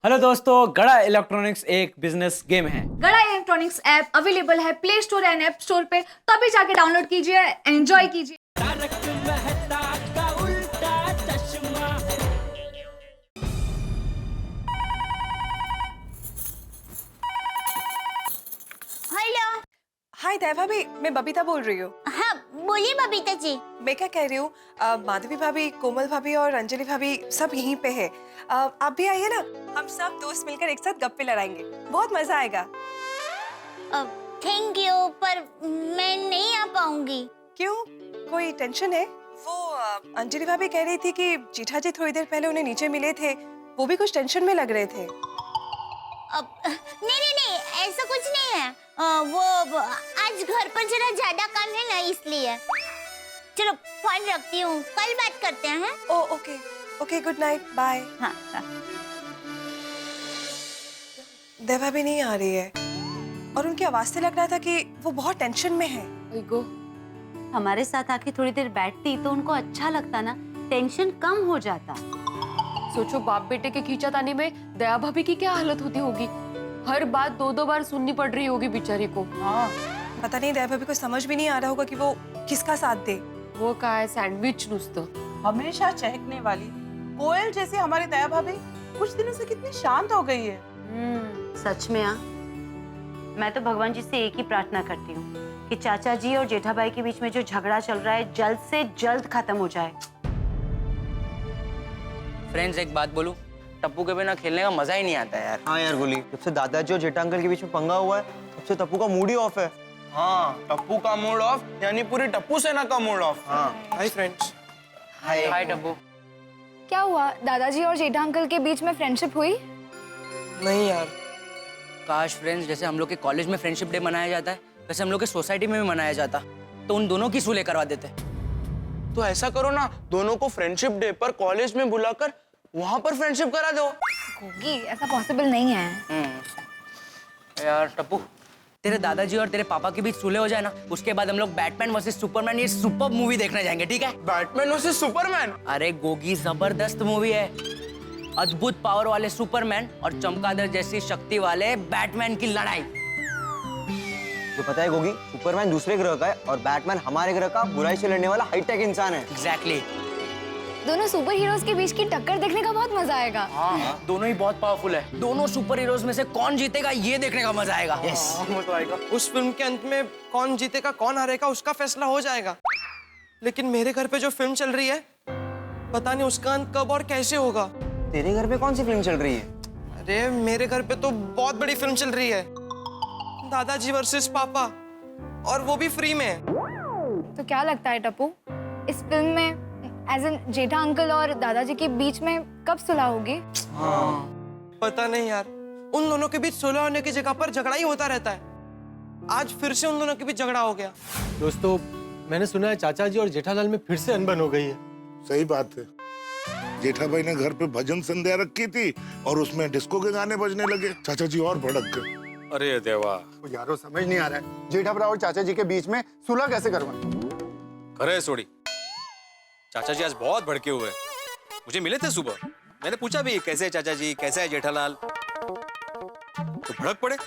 Hello दोस्तों, गड़ा electronics एक बिजनेस गेम है। गड़ा इलेक्ट्रॉनिक्स ऐप अवेलेबल है play store and app store पे, तो अभी जाके डाउनलोड कीजिए, एंजॉय कीजिए। हेलो। हाय दया भाभी, मैं बबीता बोल रही हूँ। हाँ बोलिए बबीता जी। मैं क्या कह रही हूँ, माधवी भाभी, कोमल भाभी और अंजलि भाभी सब यहीं पे है। आप भी आइए ना, हम सब दोस्त मिलकर एक साथ गप्पे लड़ाएंगे, बहुत मजा आएगा। थैंक यू, पर मैं नहीं आ पाऊंगी। क्यों, कोई टेंशन है? वो अंजलि भाभी कह रही थी कि जीठा जी थोड़ी देर पहले उन्हें नीचे मिले थे, वो भी कुछ टेंशन में लग रहे थे। नहीं, ऐसा कुछ नहीं है। वो आज घर पर जरा ज्यादा काम है ना, इसलिए। चलो फोन रखती हूँ, कल बात करते हैं। Okay okay, good night, bye. हाँ। दया भाभी नहीं आ रही है और उनकी आवाज से लग रहा था कि वो बहुत टेंशन में है। इगो, हमारे साथ आके थोड़ी देर बैठती तो उनको अच्छा लगता ना, टेंशन कम हो जाता। सोचो, बाप बेटे के खींचातानी में दया भाभी की क्या हालत होती होगी। हर बात दो बार सुननी पड़ रही होगी बेचारी को। हाँ, पता नहीं दया भाभी को समझ भी नहीं आ रहा होगा कि वो किसका साथ दे। वो का है सैंडविच नुसतं। हमेशा चहकने वाली कोयल जैसी हमारी दया भाभी कुछ दिनों से कितनी शांत हो गई है। सच में मैं तो भगवान जी से एक ही प्रार्थना करती हूँ कि चाचा जी और जेठाबाई के बीच में जो झगड़ा चल रहा है जल्द से जल्द खत्म हो जाए। फ्रेंड्स, एक बात बोलूं, टप्पू के बिना खेलने का मजा ही नहीं आता यार। हाँ यार गोली, जब से दादाजी और जेठा अंकल के बीच में पंगा हुआ है तब से टप्पू का मूड ही ऑफ है। हाँ, टप्पू का मूड ऑफ यानी पूरी टप्पू सेना का मूड ऑफ। हाँ। Hi friends. हाय टप्पू। क्या हुआ, दादाजी और जेठा अंकल के बीच में फ्रेंडशिप हुई? नहीं यार, काश फ्रेंड्स, जैसे हम लोग के कॉलेज में फ्रेंडशिप डे मनाया जाता है वैसे हम लोग के सोसाइटी में भी मनाया जाता, तो उन दोनों की सुलह करवा देते। तो ऐसा करो ना, दोनों को फ्रेंडशिप डे पर कॉलेज में बुलाकर वहां पर फ्रेंडशिप करा दो। होगी, ऐसा पॉसिबल नहीं है। यार टप्पू, तेरे दादाजी और तेरे पापा के बीच सुलह हो जाए ना, उसके बाद हम लोग बैटमैन वर्सेस सुपरमैन ये सुपर मूवी देखने जाएंगे, ठीक है? Batman versus Superman? अरे गोगी, जबरदस्त मूवी है। अद्भुत पावर वाले सुपरमैन और चमगादड़ जैसी शक्ति वाले बैटमैन की लड़ाई। तो पता है गोगी, सुपरमैन दूसरे ग्रह का है और बैटमैन हमारे ग्रह का बुराई से लड़ने वाला हाईटेक इंसान है। एग्जैक्टली। दोनों सुपर हीरोज के बीच की टक्कर देखने का बहुत मजा आएगा। हाँ, दोनों ही बहुत पावरफुल है। दोनों सुपर हीरोज में से कौन जीतेगा ये देखने का मजा आएगा। मजा आएगा। उस फिल्म के अंत में कौन जीतेगा कौन हारेगा उसका फैसला हो जाएगा। लेकिन मेरे घर पे जो फिल्म चल रही है, पता नहीं उसका अंत कब और कैसे होगा। तेरे घर पे कौन सी फिल्म चल रही है? अरे मेरे घर पे तो बहुत बड़ी फिल्म चल रही है, दादाजी वर्सेस पापा, और वो भी फ्री में। तो क्या लगता है टप्पू, इस फिल्म में एज एन जेठा अंकल और दादाजी के बीच में कब सुलह होगी? पता नहीं यार, उन दोनों के बीच सुलह होने की जगह पर झगड़ा ही होता रहता है। आज फिर से उन दोनों के बीच झगड़ा हो गया। दोस्तों, मैंने सुना है चाचा जी और जेठालाल में फिर से अनबन हो गई है। सही बात है, जेठाबाई ने घर पे भजन संध्या रखी थी और उसमें डिस्को के गाने बजने लगे, चाचा जी और भड़क गए। अरे देवा, यारो समझ नहीं आ रहा है, जेठा और चाचा जी के बीच में सुलह कैसे करवाएं? करे सोड़ी, चाचा जी आज बहुत भड़के हुए। मुझे मिले थे सुबह, मैंने पूछा भी कैसे है चाचा जी, कैसा है जेठालाल, तो भड़क पड़े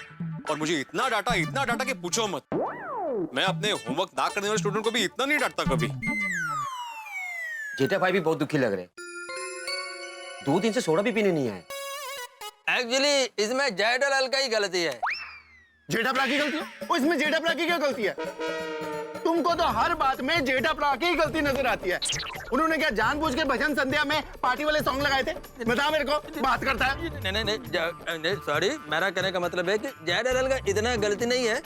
और मुझे इतना डांटा कि पूछो मत। मैं अपने होमवर्क ना करने वाले स्टूडेंट को भी इतना नहीं डांटता कभी। जेठा भाई भी बहुत दुखी लग रहे, 2 दिन से सोडा भी पीने नहीं आए। एक्चुअली इसमें जेठालाल का ही गलती है। जेठा की गलती है? ओ, इसमें जेठा की क्या गलती है? तुमको तो हर बात में जेठा की गलती नजर आती है। उन्होंने क्या जानबूझ के भजन संध्या में पार्टी वाले सॉन्ग लगाए थे? बता मेरे को, बात करता है। नहीं, सॉरी, मेरा कहने का मतलब है कि जेठालाल का इतना गलती नहीं है,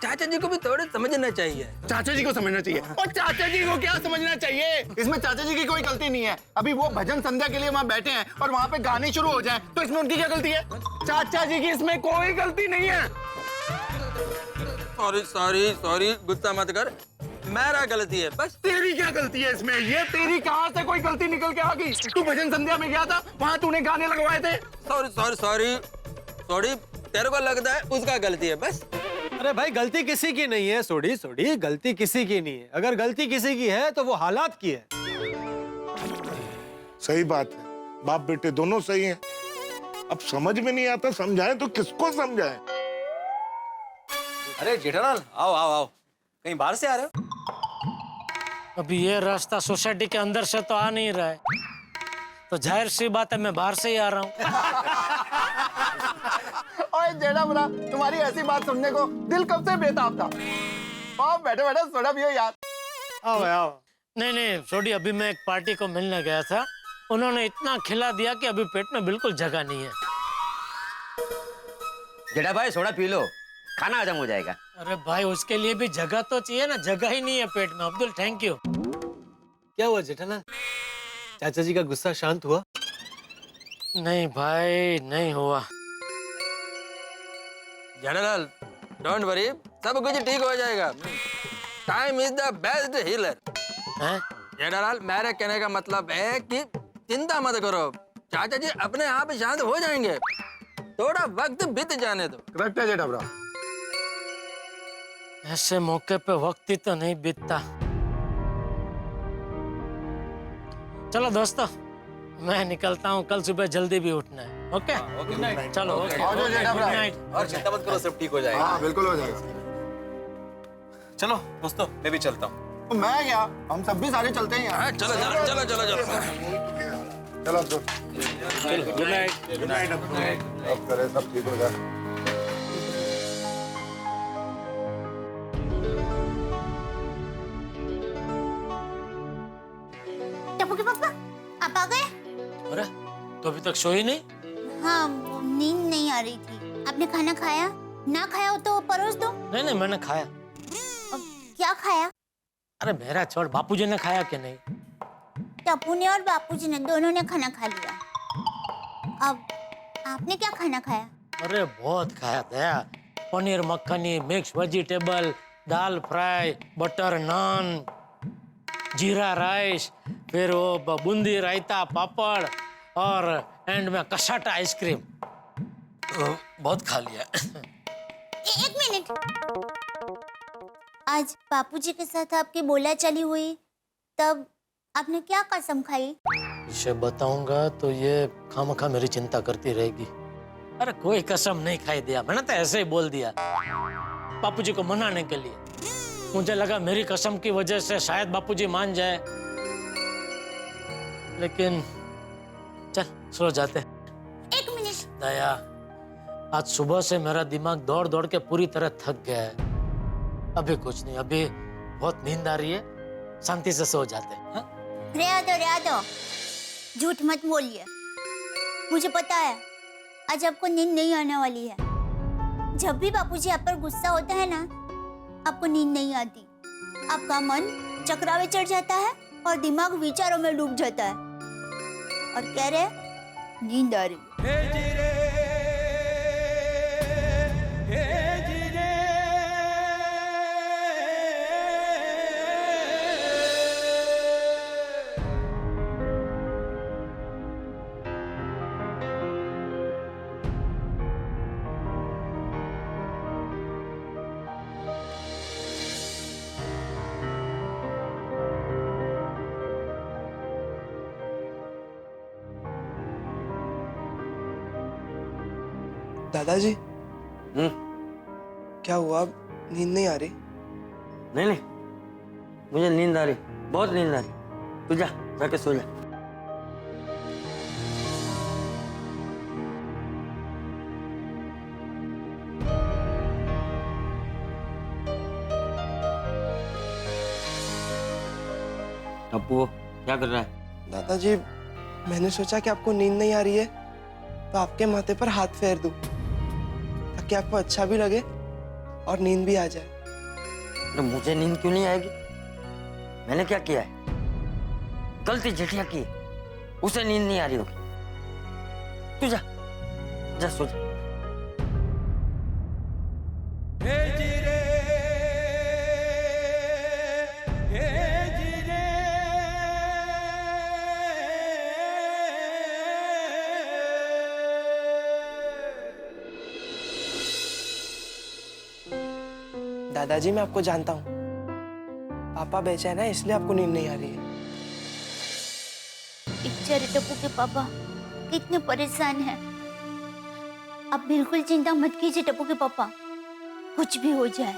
चाचा जी को भी थोड़ा समझना चाहिए। चाचा जी को समझना चाहिए? और चाचा जी को क्या समझना चाहिए? इसमें चाचा जी की कोई गलती नहीं है। अभी वो भजन संध्या के लिए वहाँ बैठे हैं और वहाँ पे गाने शुरू हो जाएं, तो इसमें उनकी क्या गलती है? चाचा जी की इसमें कोई गलती नहीं है। सॉरी, गुस्सा मत कर, मेरा गलती है बस। तेरी क्या गलती है इसमें? ये तेरी कहाँ से कोई गलती निकल के आ गई? तू भजन संध्या में गया था, वहाँ तूने गाने लगवाए थे। सॉरी, तेरे को लगता है उसका गलती है बस। अरे भाई, गलती किसी की नहीं है सोडी, गलती किसी की नहीं है। अगर गलती किसी की है तो वो हालात की है। सही बात है, बाप बेटे दोनों सही हैं। अब समझ में नहीं आता, समझाएं तो किसको समझाएं? अरे जेठालाल, आओ आओ आओ, कहीं बाहर से आ रहे हो? अभी ये रास्ता सोसाइटी के अंदर से तो आ नहीं रहा है, तो जाहिर सी बात है मैं बाहर से ही आ रहा हूँ। ओए जेठा बुरा, तुम्हारी ऐसी बात सुनने को दिल कब से बेताब था। आओ बैठे बैठे सोडा पियो यार। आओ आओ। नहीं नहीं छोड़ी, अभी मैं एक पार्टी को मिलने गया था, उन्होंने इतना खिला दिया कि अभी पेट में बिल्कुल जगह नहीं है। जेठा भाई सोडा पी लो, खाना हजम हो जाएगा। अरे भाई उसके लिए भी जगह तो चाहिए ना, जगह ही नहीं है पेट में। Abdul thank you. क्या हुआ जेठालाल, चाचा जी का गुस्सा शांत हुआ? नहीं भाई नहीं हुआ। जेठालाल डोंट वरी, सब कुछ ठीक हो जाएगा। Time is the best healer. Jethalal मेरे कहने का मतलब है कि चिंता मत करो, चाचा जी अपने आप शांत हो जाएंगे, थोड़ा वक्त बीत जाने दो। करेक्ट है जेठा बुरा। ऐसे मौके पे वक्त ही तो नहीं बीतता। चलो दोस्तों मैं निकलता हूँ, कल सुबह जल्दी भी उठना है। ओके चलो ओके। और चिंता मत करो, सब ठीक हो जाएगा। हाँ बिल्कुल हो जाएगा। चलो दोस्तों, मैं भी चलता हूँ। मैं क्या, हम सब भी सारे चलते हैं यार। चलो चलो चलो चलो चलो चलो गुड नाइट। Good night. अब करे सब ठीक हो जाए। टप्पू के पापा आप आ गए? अरे तो अभी तक सोई नहीं? हाँ वो नींद नहीं आ रही थी। आपने खाना खाया? ना खाया हो तो परोस दो। नहीं नहीं मैंने खाया। क्या खाया? अरे मेरा छोड़, बापूजी ने खाया कि नहीं? टप्पू ने और बापूजी ने दोनों ने खाना खा लिया। अब आपने क्या खाना खाया? अरे बहुत खाया दया। पनीर मक्खनी, मिक्स वेजिटेबल, दाल फ्राई, बटर नान, जीरा राइस, फिर वो बूंदी रायता, पापड़ और एंड में कसाटा आइसक्रीम। बहुत खा लिया। एक मिनट, आज बापूजी के साथ आपकी बोलाचाली हुई, तब आपने क्या कसम खाई? इसे बताऊंगा तो ये खामखा मेरी चिंता करती रहेगी। अरे कोई कसम नहीं खाई दिया, मैंने तो ऐसे ही बोल दिया बापूजी को मनाने के लिए। मुझे लगा मेरी कसम की वजह से शायद बापूजी मान जाए, लेकिन चल सो जाते। एक मिनट दया, आज सुबह से मेरा दिमाग दौड़ दौड़ के पूरी तरह थक गया है। अभी कुछ नहीं, अभी बहुत नींद आ रही है, शांति से सो जाते। रहा दो, झूठ मत बोलिए। मुझे पता है आज आपको नींद नहीं आने वाली है। जब भी बापूजी आप पर गुस्सा होता है ना, आपको नींद नहीं आती। आपका मन चक्रावे चढ़ जाता है और दिमाग विचारों में डूब जाता है और कह रहे नींद आ रही है। दादाजी क्या हुआ, अब नींद नहीं आ रही? नहीं नहीं, मुझे नींद आ रही, बहुत नींद आ रही। तू जा जाके सो जा। टप्पू क्या कर रहा है? दादाजी मैंने सोचा कि आपको नींद नहीं आ रही है तो आपके माथे पर हाथ फेर दूं, ताकि आपको अच्छा भी लगे और नींद भी आ जाए। तो मुझे नींद क्यों नहीं आएगी? मैंने क्या किया है? गलती जेठिया की है, उसे नींद नहीं आ रही होगी। तू जा जा सो जा। दादाजी मैं आपको जानता हूँ, पापा बेचैन है इसलिए आपको नींद नहीं आ रही है। बेचारे टप्पू के पापा कितने परेशान हैं। आप बिल्कुल चिंता मत कीजिए टप्पू के पापा, कुछ भी हो जाए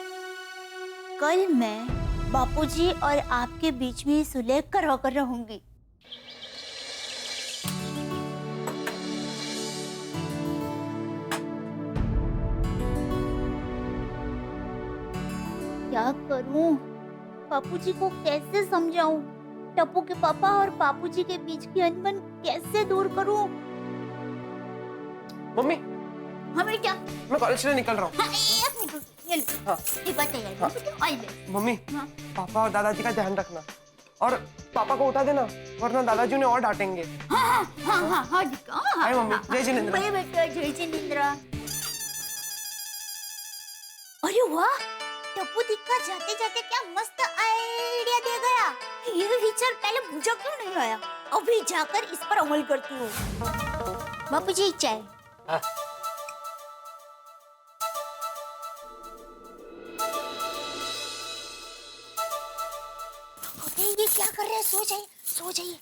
कल मैं बापूजी और आपके बीच में सुलह करवा कर रहूंगी। क्या करूं? बापूजी को कैसे समझाऊं? टप्पू के पापा और बापूजी के बीच की अनबन कैसे दूर करूं? मम्मी हाँ बेटा, मैं कॉलेज के लिए निकल रहा हूँ। हाँ, एक मिनट, ये लो। ये बात तैयार है, बेटा, आई ले। मम्मी हाँ। पापा और दादाजी का ध्यान रखना और पापा को उठा देना वरना दादाजी उन्हें और डांटेंगे। हाँ हाँ हाँ हाँ दिखा। हाय मम्मी, जय जिनेंद्र। बड़े बेटा, जय जिनेंद्र। अरे वाह, टप्पू दिक्का जाते जाते क्या मस्त आइडिया दे गया। ये विचार पहले मुझे क्यों नहीं आया? अभी जाकर इस पर अमल करती हूँ। बापूजी चाय। ये क्या कर रहे हैं? सो जाइए, सो जाइए।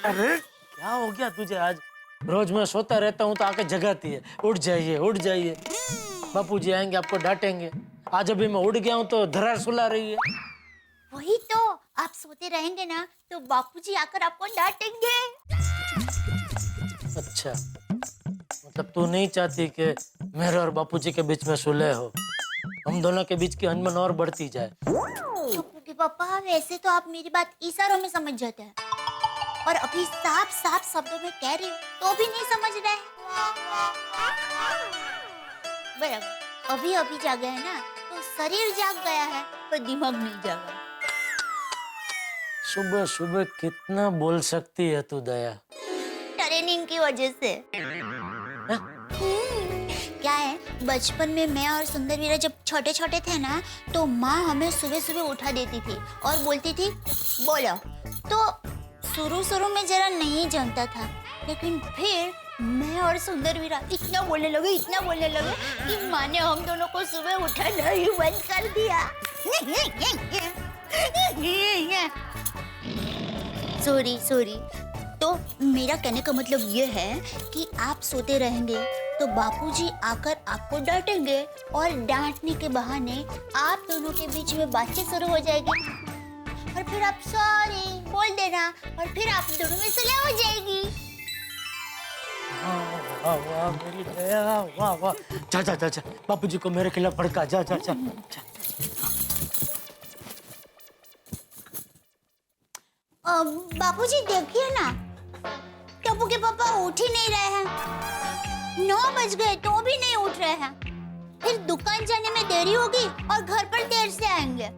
अरे क्या हो गया तुझे आज? रोज मैं सोता रहता हूँ तो आके जगाती है, उठ जाइए उठ जाइए। बापूजी आएंगे आपको डांटेंगे। आज अभी मैं उठ गया हूँ तो धरार सुला रही है। वही तो, आप सोते रहेंगे ना तो बापूजी आकर आपको डांटेंगे। अच्छा, मतलब तू नहीं चाहती कि मेरे और बापूजी के बीच में सुलह हो, हम दोनों के बीच की अनबन और बढ़ती जाए? टप्पू के पापा, वैसे तो आप मेरी बात इशारों में समझ जाते हैं और अभी साफ साफ शब्दों में कह रही हूँ तो भी नहीं समझ रहे। बराबर, अभी अभी जागे है ना तो शरीर जाग गया है पर दिमाग नहीं जागा। सुबह सुबह कितना बोल सकती है तू दया? ट्रेनिंग की वजह से। क्या है, बचपन में मैं और सुंदर वीरा जब छोटे छोटे थे ना तो माँ हमें सुबह सुबह उठा देती थी और बोलती थी बोलो। तो शुरू शुरू में जरा नहीं जमता था, लेकिन फिर मैं और सुंदर वीरा इतना बोलने लगे कि माँ ने हम दोनों को सुबह उठाना ही बंद कर दिया। सॉरी। तो मेरा कहने का मतलब ये है कि आप सोते रहेंगे तो बापूजी आकर आपको डांटेंगे और डांटने के बहाने आप दोनों के बीच में बातचीत शुरू हो जाएगी और फिर आप सॉरी बोल देना और फिर आप दोनों में सुलह हो जाएगी। वाह वाह मेरी दया, वाह वाह। जा बापूजी को मेरे खिलाफ भड़का, जा। बापूजी देखिए ना, टप्पू के पापा उठ ही नहीं रहे हैं। 9 बज गए तो भी नहीं उठ रहे हैं। फिर दुकान जाने में देरी होगी और घर पर देर से आएंगे।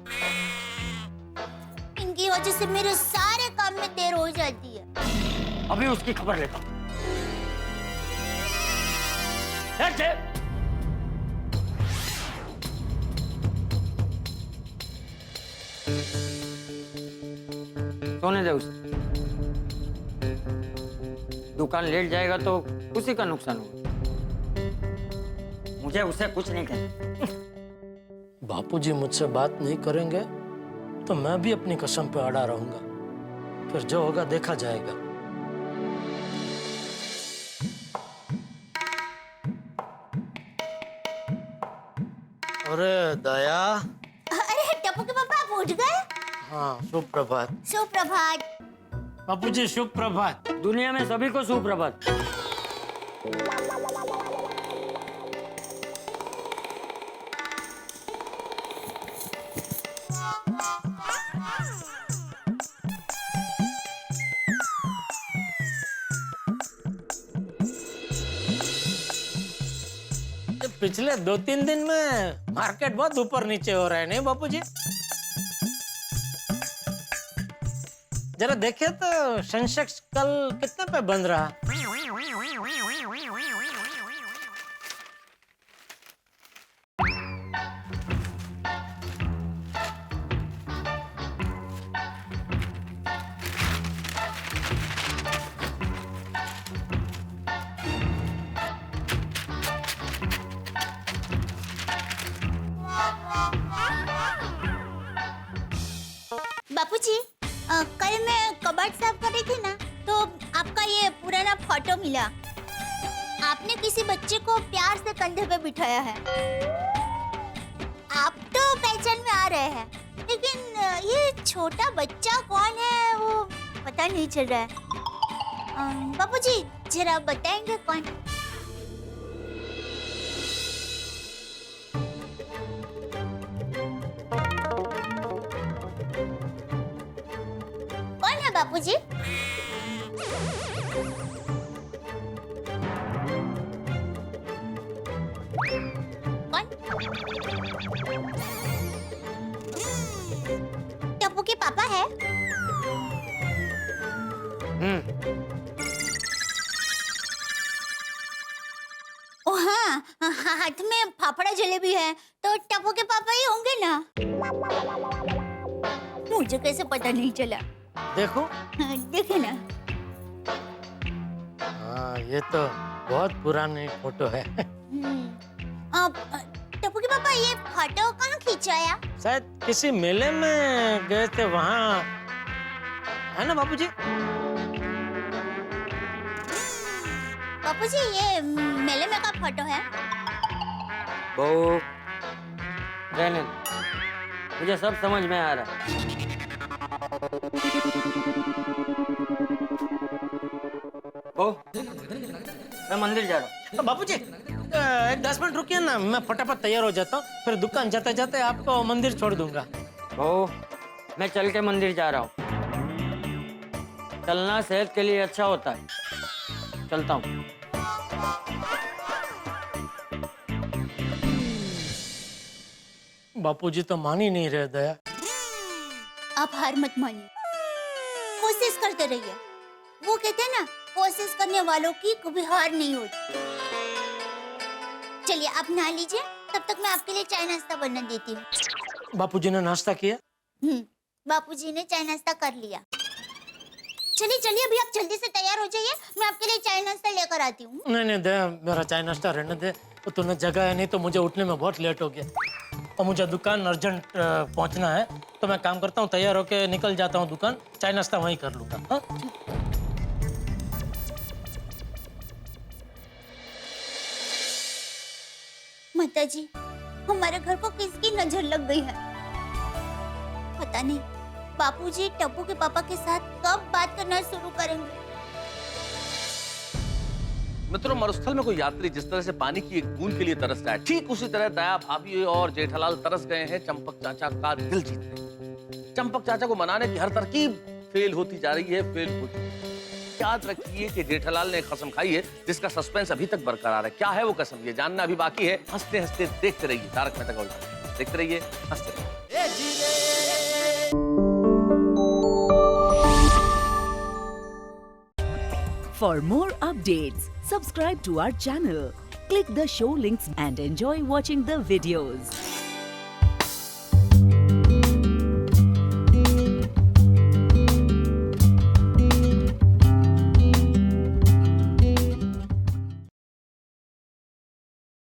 इनकी वजह से मेरे सारे काम में देर हो जाती है। अभी उसकी खबर लेता हूँ। सोने दे उसे। दुकान लेट जाएगा तो उसी का नुकसान होगा। मुझे उसे कुछ नहीं कहना। बापूजी मुझसे बात नहीं करेंगे तो मैं भी अपनी कसम पे अड़ा रहूंगा, फिर जो होगा देखा जाएगा। अरे दया। अरे टप्पू के पापा आप उठ गए? हाँ, सुप्रभात। सुप्रभात। बापूजी शुभ प्रभात। दुनिया में सभी को सुप्रभात। पिछले 2-3 दिन में मार्केट बहुत ऊपर नीचे हो रहा है, नहीं बापूजी? जरा देखे तो सेंसेक्स कल कितने पे बंद रहा? बापूजी, कल मैं कबाड़ साफ कर रही थी ना तो आपका ये पुराना फोटो मिला। आपने किसी किसी बच्चे को प्यार से कंधे पे बिठाया है। आप तो पहचान में आ रहे हैं, लेकिन ये छोटा बच्चा कौन है वो पता नहीं चल रहा है। बापूजी जरा बताएंगे कौन? कौन है बापूजी? टप्पू के पापा है? ओ हाँ, हाथ में फाफड़ा जलेबी है तो टप्पू के पापा ही होंगे ना? मुझे कैसे पता नहीं चला? देखो देखे ना। हाँ ये तो बहुत पुरानी फोटो है। टप्पू के पापा ये फोटो कहाँ खिंचाया? शायद किसी मेले में गए थे वहाँ, है ना बापूजी? बापूजी ये मेले में का फोटो है? बहू रहने दो, मुझे सब समझ में आ रहा है। बहू मैं मंदिर जा रहा हूँ। तो बापूजी 10 मिनट रुकिए ना, मैं फटाफट तैयार हो जाता हूँ, फिर दुकान जाते जाते आपको मंदिर छोड़ दूंगा। बहू मैं चल के मंदिर जा रहा हूँ। चलना सेहत के लिए अच्छा होता है। चलता हूँ। बापूजी तो मान ही नहीं रहे दया। आप हार मत मानिए, कोशिश करते रहिए। वो कहते हैं ना, कोशिश करने वालों की कभी हार नहीं होती। चलिए आप नहा लीजिए, तब तक मैं आपके लिए चाय नाश्ता बना देती हूँ। बापूजी ने नाश्ता किया? बापूजी ने चाय नाश्ता कर लिया। चलिए चलिए अभी आप जल्दी से तैयार हो जाइए, मैं आपके लिए चाय नाश्ता लेकर आती हूँ। नहीं दया, मेरा चाय नाश्ता रहने दे। तो तूने जगह है नहीं तो मुझे उठने में बहुत लेट हो गया और मुझे दुकान अर्जेंट पहुंचना है। तो मैं काम करता हूँ, तैयार होके निकल जाता हूँ दुकान, चाय नाश्ता वहीं कर लूंगा। हाँ? माताजी हमारे घर को किसकी नजर लग गई है? पता नहीं बापूजी टप्पू के पापा के साथ कब बात करना शुरू करेंगे। मित्रों, मरुस्थल में कोई यात्री जिस तरह से पानी की एक बूंद के लिए तरस रहा है, ठीक उसी तरह दया भाभी और जेठालाल तरस गए हैं चंपक चाचा का दिल जीतने। चंपक चाचा को मनाने की हर तरकीब फेल होती जा रही है, फेल होती। याद रखिए कि जेठालाल ने एक कसम खाई है जिसका सस्पेंस अभी तक बरकरार है। क्या है वो कसम, ये जानना अभी बाकी है। हंसते हंसते देखते रहिए तारक मेहता का उल्टा चश्मा। देखते रहिए, हंसते रहिए। For more updates, subscribe to our channel, click the show links and enjoy watching the videos.